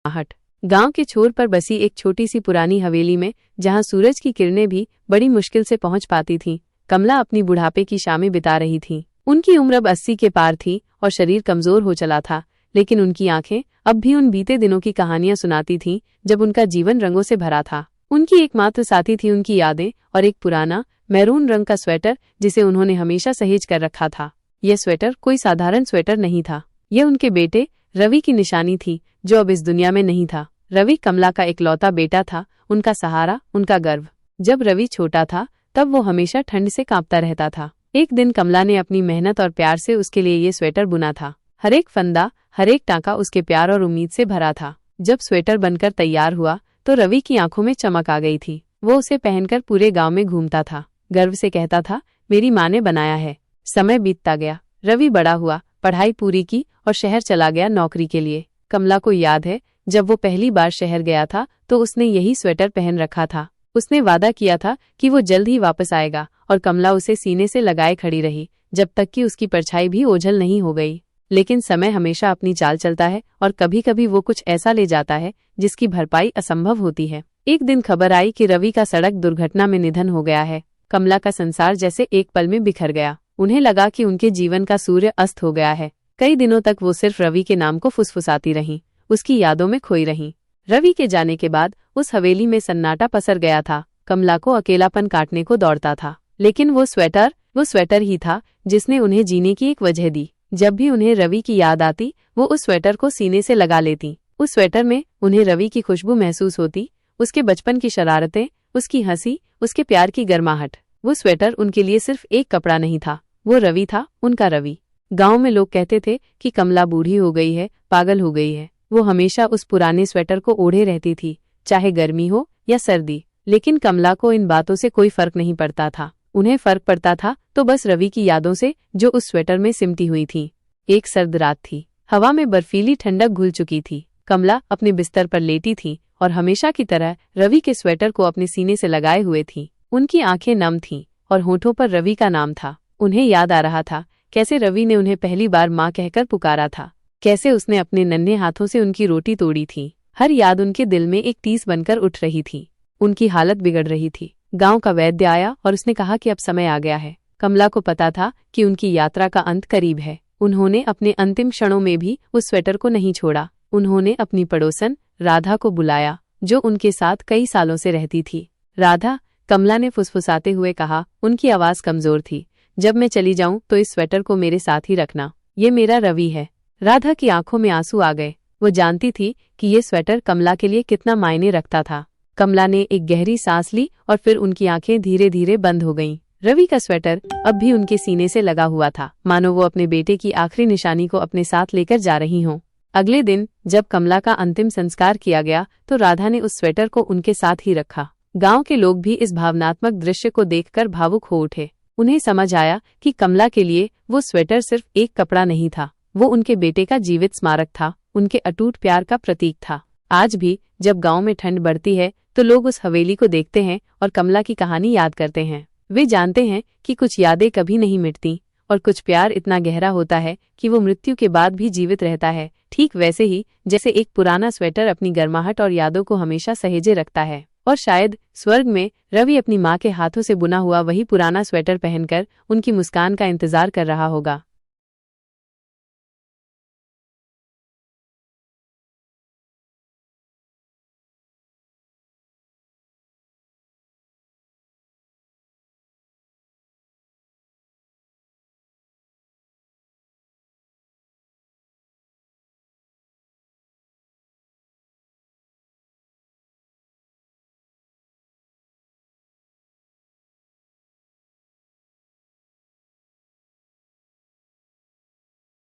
आहट। गांव के छोर पर बसी एक छोटी सी पुरानी हवेली में, जहां सूरज की किरणें भी बड़ी मुश्किल से पहुंच पाती थीं, कमला अपनी बुढ़ापे की शामें बिता रही थी। उनकी उम्र अब 80 के पार थी और शरीर कमजोर हो चला था, लेकिन उनकी आंखें अब भी उन बीते दिनों की कहानियां सुनाती थीं जब उनका जीवन रंगों से भरा था। उनकी एकमात्र साथी थी उनकी यादें और एक पुराना मैरून रंग का स्वेटर जिसे उन्होंने हमेशा सहेज कर रखा था। यह स्वेटर कोई साधारण स्वेटर नहीं था, यह उनके बेटे रवि की निशानी थी, जो अब इस दुनिया में नहीं था। रवि कमला का इकलौता बेटा था, उनका सहारा, उनका गर्व। जब रवि छोटा था तब वो हमेशा ठंड से कांपता रहता था। एक दिन कमला ने अपनी मेहनत और प्यार से उसके लिए ये स्वेटर बुना था। हर एक फंदा, हर एक टांका उसके प्यार और उम्मीद से भरा था। जब स्वेटर बनकर तैयार हुआ तो रवि की आंखों में चमक आ गई थी। वो उसे पहनकर पूरे गांव में घूमता था, गर्व से कहता था, मेरी माँ ने बनाया है। समय बीतता गया, रवि बड़ा हुआ, पढ़ाई पूरी की और शहर चला गया नौकरी के लिए। कमला को याद है, जब वो पहली बार शहर गया था तो उसने यही स्वेटर पहन रखा था। उसने वादा किया था कि वो जल्द ही वापस आएगा और कमला उसे सीने से लगाए खड़ी रही, जब तक कि उसकी परछाई भी ओझल नहीं हो गई। लेकिन समय हमेशा अपनी चाल चलता है और कभी कभी वो कुछ ऐसा ले जाता है जिसकी भरपाई असंभव होती है। एक दिन खबर आई कि रवि का सड़क दुर्घटना में निधन हो गया है। कमला का संसार जैसे एक पल में बिखर गया। उन्हें लगा कि उनके जीवन का सूर्य अस्त हो गया है। कई दिनों तक वो सिर्फ रवि के नाम को फुसफुसाती रहीं, उसकी यादों में खोई रहीं। रवि के जाने के बाद उस हवेली में सन्नाटा पसर गया था। कमला को अकेलापन काटने को दौड़ता था, लेकिन वो स्वेटर ही था जिसने उन्हें जीने की एक वजह दी। जब भी उन्हें रवि की याद आती, वो उस स्वेटर को सीने से लगा लेती। उस स्वेटर में उन्हें रवि की खुशबू महसूस होती, उसके बचपन की शरारतें, उसकी हंसी, उसके प्यार की गर्माहट। वो स्वेटर उनके लिए सिर्फ एक कपड़ा नहीं था, वो रवि था, उनका रवि। गांव में लोग कहते थे कि कमला बूढ़ी हो गई है, पागल हो गई है। वो हमेशा उस पुराने स्वेटर को ओढ़े रहती थी, चाहे गर्मी हो या सर्दी। लेकिन कमला को इन बातों से कोई फर्क नहीं पड़ता था। उन्हें फर्क पड़ता था तो बस रवि की यादों से, जो उस स्वेटर में सिमटी हुई थी। एक सर्द रात थी, हवा में बर्फीली ठंडक घुल चुकी थी। कमला अपने बिस्तर पर लेटी थी और हमेशा की तरह रवि के स्वेटर को अपने सीने से लगाए हुए थी। उनकी आंखें नम थीं और होठों पर रवि का नाम था। उन्हें याद आ रहा था कैसे रवि ने उन्हें पहली बार माँ कहकर पुकारा था, कैसे उसने अपने नन्हे हाथों से उनकी रोटी तोड़ी थी। हर याद उनके दिल में एक टीस बनकर उठ रही थी। उनकी हालत बिगड़ रही थी। गांव का वैद्य आया और उसने कहा कि अब समय आ गया है। कमला को पता था कि उनकी यात्रा का अंत करीब है। उन्होंने अपने अंतिम क्षणों में भी उस स्वेटर को नहीं छोड़ा। उन्होंने अपनी पड़ोसन राधा को बुलाया, जो उनके साथ कई सालों से रहती थी। राधा, कमला ने फुसफुसाते हुए कहा, उनकी आवाज कमजोर थी, जब मैं चली जाऊं तो इस स्वेटर को मेरे साथ ही रखना, ये मेरा रवि है। राधा की आंखों में आंसू आ गए। वो जानती थी कि ये स्वेटर कमला के लिए कितना मायने रखता था। कमला ने एक गहरी सांस ली और फिर उनकी आंखें धीरे धीरे बंद हो गईं। रवि का स्वेटर अब भी उनके सीने से लगा हुआ था, मानो वो अपने बेटे की आखिरी निशानी को अपने साथ लेकर जा रही हों। अगले दिन जब कमला का अंतिम संस्कार किया गया तो राधा ने उस स्वेटर को उनके साथ ही रखा। गांव के लोग भी इस भावनात्मक दृश्य को देखकर भावुक हो उठे। उन्हें समझ आया कि कमला के लिए वो स्वेटर सिर्फ एक कपड़ा नहीं था, वो उनके बेटे का जीवित स्मारक था, उनके अटूट प्यार का प्रतीक था। आज भी जब गांव में ठंड बढ़ती है तो लोग उस हवेली को देखते हैं और कमला की कहानी याद करते हैं। वे जानते हैं कि कुछ यादें कभी नहीं मिटती और कुछ प्यार इतना गहरा होता है कि वो मृत्यु के बाद भी जीवित रहता है, ठीक वैसे ही जैसे एक पुराना स्वेटर अपनी गर्माहट और यादों को हमेशा सहेजे रखता है। और शायद स्वर्ग में रवि अपनी माँ के हाथों से बुना हुआ वही पुराना स्वेटर पहनकर उनकी मुस्कान का इंतजार कर रहा होगा।